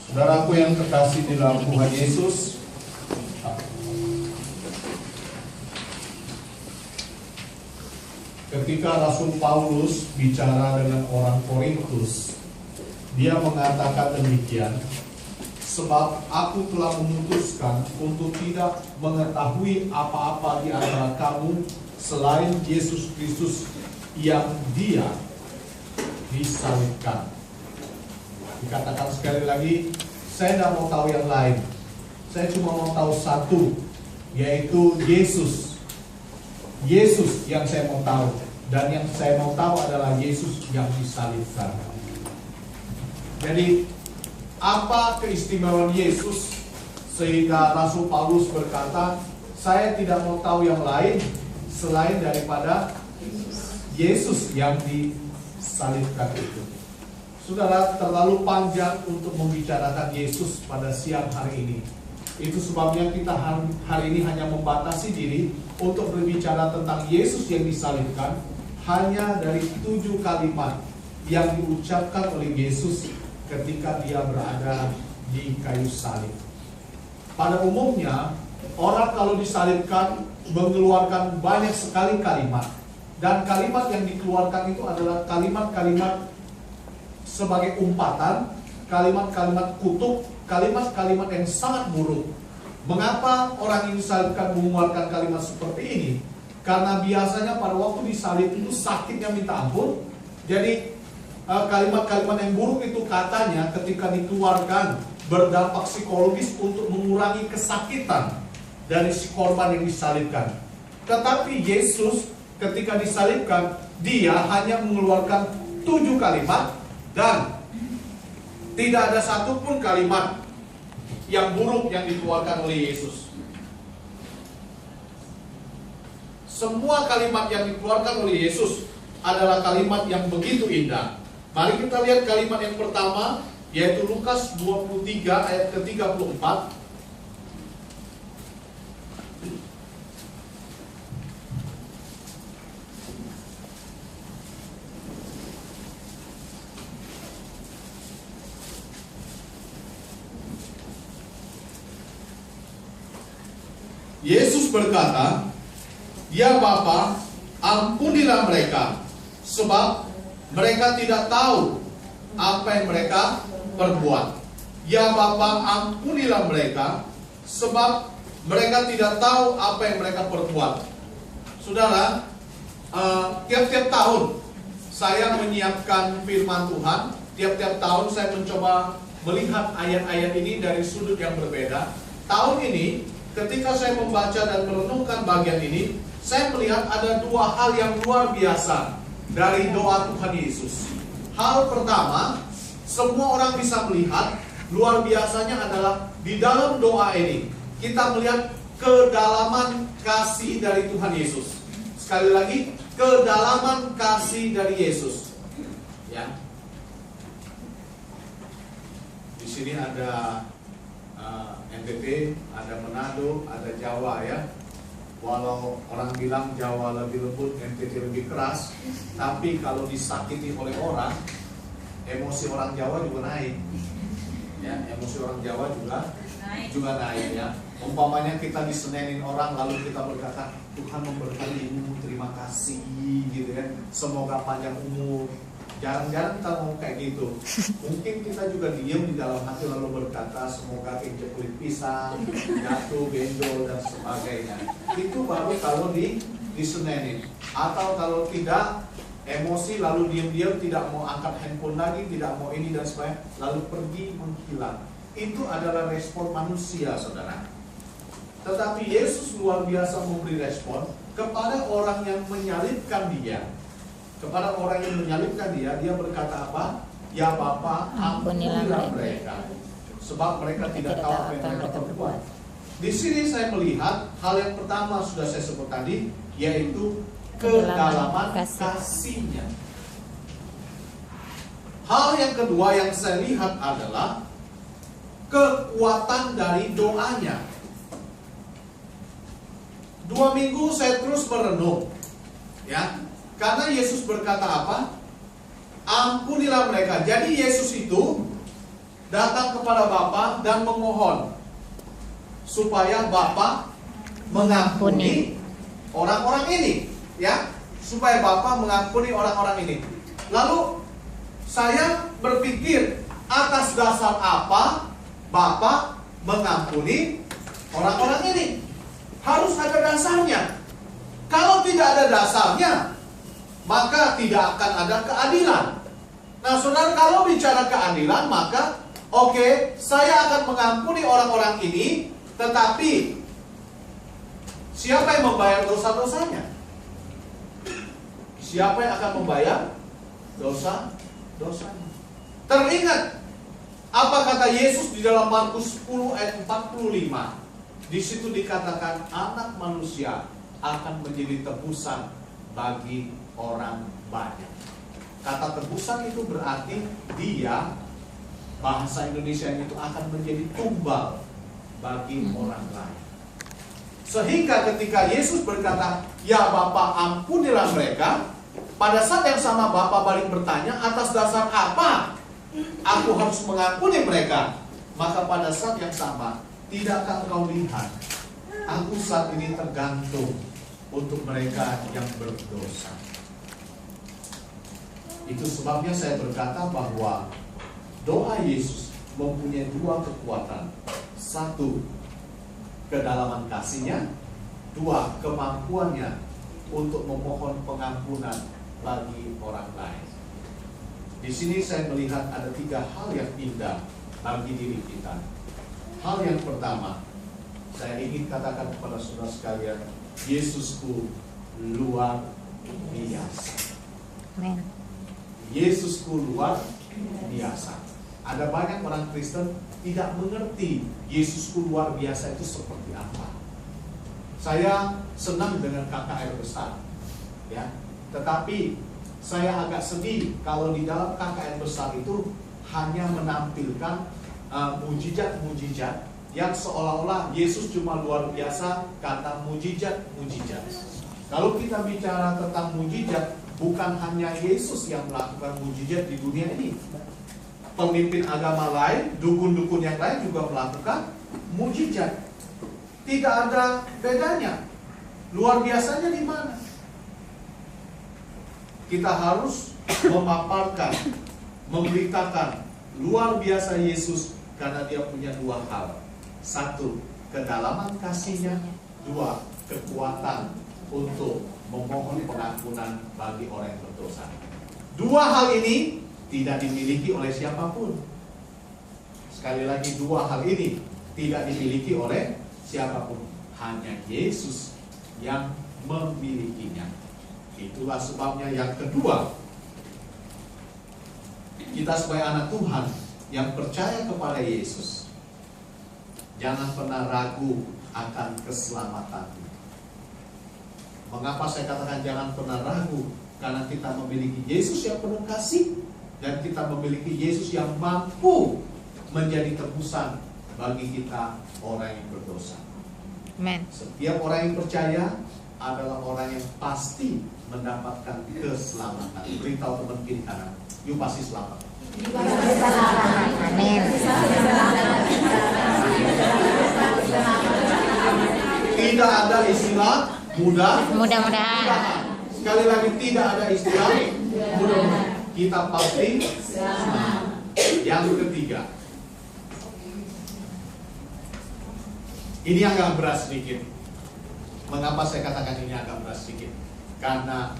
Saudaraku yang terkasih di dalam Tuhan Yesus, ketika Rasul Paulus bicara dengan orang Korintus, dia mengatakan demikian, sebab aku telah memutuskan untuk tidak mengetahui apa-apa di antara kamu selain Yesus Kristus yang dia disalibkan. Dikatakan sekali lagi, saya tidak mau tahu yang lain. Saya cuma mau tahu satu, yaitu Yesus. Yesus yang saya mau tahu. Dan yang saya mau tahu adalah Yesus yang disalibkan. Jadi, apa keistimewaan Yesus sehingga Rasul Paulus berkata, saya tidak mau tahu yang lain selain daripada Yesus yang disalibkan itu. Saudara, terlalu panjang untuk membicarakan Yesus pada siang hari ini. Itu sebabnya kita hari ini hanya membatasi diri untuk berbicara tentang Yesus yang disalibkan hanya dari 7 kalimat yang diucapkan oleh Yesus ketika dia berada di kayu salib. Pada umumnya, orang kalau disalibkan mengeluarkan banyak sekali kalimat. Dan kalimat yang dikeluarkan itu adalah kalimat-kalimat sebagai umpatan, kalimat-kalimat kutuk, kalimat-kalimat yang sangat buruk. Mengapa orang yang disalibkan mengeluarkan kalimat seperti ini? Karena biasanya pada waktu disalib itu sakitnya minta ampun. Jadi kalimat-kalimat yang buruk itu katanya ketika dikeluarkan berdampak psikologis untuk mengurangi kesakitan dari si korban yang disalibkan. Tetapi Yesus ketika disalibkan, dia hanya mengeluarkan 7 kalimat dan tidak ada satupun kalimat yang buruk yang dikeluarkan oleh Yesus. Semua kalimat yang dikeluarkan oleh Yesus adalah kalimat yang begitu indah. Mari kita lihat kalimat yang pertama, yaitu Lukas 23 ayat ke-34. Yesus berkata, "Ya Bapa, ampunilah mereka, sebab mereka tidak tahu apa yang mereka perbuat. Ya Bapa, ampunilah mereka, sebab mereka tidak tahu apa yang mereka perbuat." Saudara, tiap-tiap tahun saya menyiapkan firman Tuhan. Tiap-tiap tahun saya mencoba melihat ayat-ayat ini dari sudut yang berbeda. Tahun ini, ketika saya membaca dan merenungkan bagian ini, saya melihat ada 2 hal yang luar biasa dari doa Tuhan Yesus. Hal pertama, semua orang bisa melihat luar biasanya adalah di dalam doa ini kita melihat kedalaman kasih dari Tuhan Yesus. Sekali lagi, kedalaman kasih dari Yesus. Ya. Di sini ada NTT, ada Manado, ada Jawa ya. Walau orang bilang Jawa lebih lembut, NTT lebih keras, tapi kalau disakiti oleh orang, emosi orang Jawa juga naik. Ya, emosi orang Jawa juga naik ya. Umpamanya kita disenenin orang lalu kita berkata, Tuhan memberkatimu, terima kasih gitu kan. Semoga panjang umur. Jarang-jarang kita ngomong kayak gitu. Mungkin kita juga diam di dalam hati lalu berkata, semoga keinjek kulit pisang, jatuh, benjol dan sebagainya. Itu baru kalau disenenin. Atau kalau tidak, emosi lalu diam-diam tidak mau angkat handphone lagi, tidak mau ini dan sebagainya, lalu pergi menghilang. Itu adalah respon manusia, saudara. Tetapi Yesus luar biasa memberi respon kepada orang yang menyalibkan dia. Kepada orang yang menyalibkan dia berkata apa? Ya Bapa, ampunilah mereka, sebab mereka tidak tahu apa yang mereka perbuat. Di sini saya melihat hal yang pertama sudah saya sebut tadi, yaitu kedalaman kasihnya. Hal yang kedua yang saya lihat adalah kekuatan dari doanya. 2 minggu saya terus merenung, ya. Karena Yesus berkata apa? Ampunilah mereka. Jadi Yesus itu datang kepada Bapa dan memohon supaya Bapa mengampuni orang-orang ini, ya, supaya Bapa mengampuni orang-orang ini. Lalu saya berpikir, atas dasar apa Bapa mengampuni orang-orang ini? Harus ada dasarnya. Kalau tidak ada dasarnya, maka tidak akan ada keadilan. Nah, saudara, kalau bicara keadilan, maka oke, saya akan mengampuni orang-orang ini, tetapi siapa yang membayar dosa-dosanya? Siapa yang akan membayar dosa-dosanya? Teringat apa kata Yesus di dalam Markus 10 ayat 45? Di situ dikatakan anak manusia akan menjadi tebusan bagi orang banyak. Kata tebusan itu berarti dia, bahasa Indonesia itu akan menjadi tumbal bagi orang lain. Sehingga ketika Yesus berkata, ya Bapa ampunilah mereka, pada saat yang sama Bapa balik bertanya, atas dasar apa aku harus mengampuni mereka? Maka pada saat yang sama, tidakkah engkau lihat, aku saat ini tergantung untuk mereka yang berdosa. Itu sebabnya saya berkata bahwa doa Yesus mempunyai dua kekuatan. Satu, kedalaman kasihnya. Dua, kemampuannya untuk memohon pengampunan bagi orang lain. Di sini saya melihat ada tiga hal yang indah bagi diri kita. Hal yang pertama, saya ingin katakan kepada saudara sekalian, Yesusku luar biasa. Amen. Yesusku luar biasa. Ada banyak orang Kristen tidak mengerti Yesusku luar biasa itu seperti apa. Saya senang dengan KKR besar, ya. Tetapi saya agak sedih kalau di dalam KKR besar itu hanya menampilkan mujizat-mujizat yang seolah-olah Yesus cuma luar biasa karena mujizat-mujizat. Kalau kita bicara tentang mujizat, bukan hanya Yesus yang melakukan mujizat di dunia ini. Pemimpin agama lain, dukun-dukun yang lain juga melakukan mujizat. Tidak ada bedanya. Luar biasanya di mana? Kita harus memaparkan, memberitakan luar biasa Yesus karena dia punya dua hal. Satu, kedalaman kasihnya. Dua, kekuatan untuk memohon pengampunan bagi orang yang berdosa. Dua hal ini tidak dimiliki oleh siapapun. Sekali lagi, dua hal ini tidak dimiliki oleh siapapun. Hanya Yesus yang memilikinya. Itulah sebabnya yang kedua, kita sebagai anak Tuhan yang percaya kepada Yesus, jangan pernah ragu akan keselamatan. Mengapa saya katakan jangan pernah ragu? Karena kita memiliki Yesus yang penuh kasih, dan kita memiliki Yesus yang mampu menjadi tebusan bagi kita orang yang berdosa. Amen. Setiap orang yang percaya adalah orang yang pasti mendapatkan keselamatan. Beritahu teman kiri kanan, you pasti selamat. Amin. Tidak ada istilah Mudah-mudahan. Sekali lagi, tidak ada istilah mudah-mudahan. Kita pasti selamat. Yang ketiga, ini agak berat sedikit. Mengapa saya katakan ini agak berat sedikit? Karena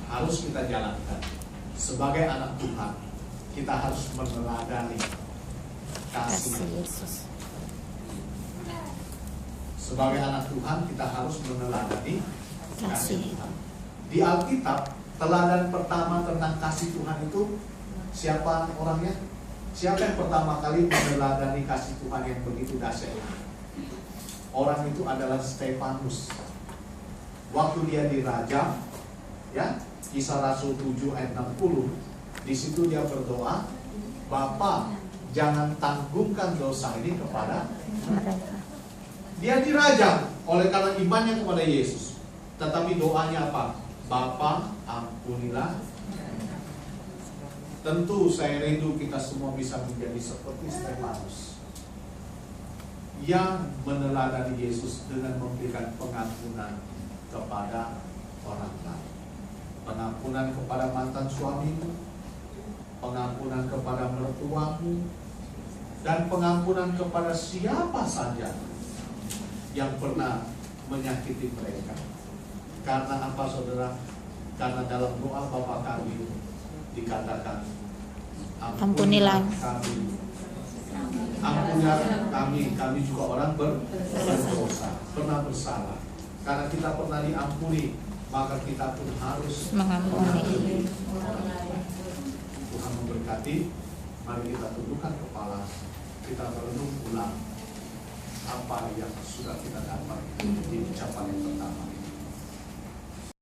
harus kita jalankan. Sebagai anak Tuhan, kita harus meneladani kasih Yesus. Sebagai anak Tuhan, kita harus meneladani kasih Kasih. Tuhan. Di Alkitab, teladan pertama tentang kasih Tuhan itu siapa orangnya? Siapa yang pertama kali meneladani kasih Tuhan yang begitu dahsyat? Orang itu adalah Stefanus. Waktu dia dirajam, ya, Kisah Rasul 7 ayat 60, di situ dia berdoa, Bapa, jangan tanggungkan dosa ini kepada Mereka. dia dirajam oleh karena imannya kepada Yesus. Tetapi doanya apa? Bapa, ampunilah. Tentu saya rindu kita semua bisa menjadi seperti Stefanus yang meneladani Yesus dengan memberikan pengampunan kepada orang lain. Pengampunan kepada mantan suamimu, pengampunan kepada mertuamu, dan pengampunan kepada siapa saja yang pernah menyakiti mereka. Karena apa saudara? Karena dalam doa Bapa kami dikatakan, Ampunilah kami. Ampunilah kami juga orang berdosa, pernah bersalah. Karena kita pernah diampuni, maka kita pun harus mengampuni. Tuhan memberkati. Mari kita tundukkan kepala, kita merenung ulang apa yang sudah kita dapat di ucapan yang pertama.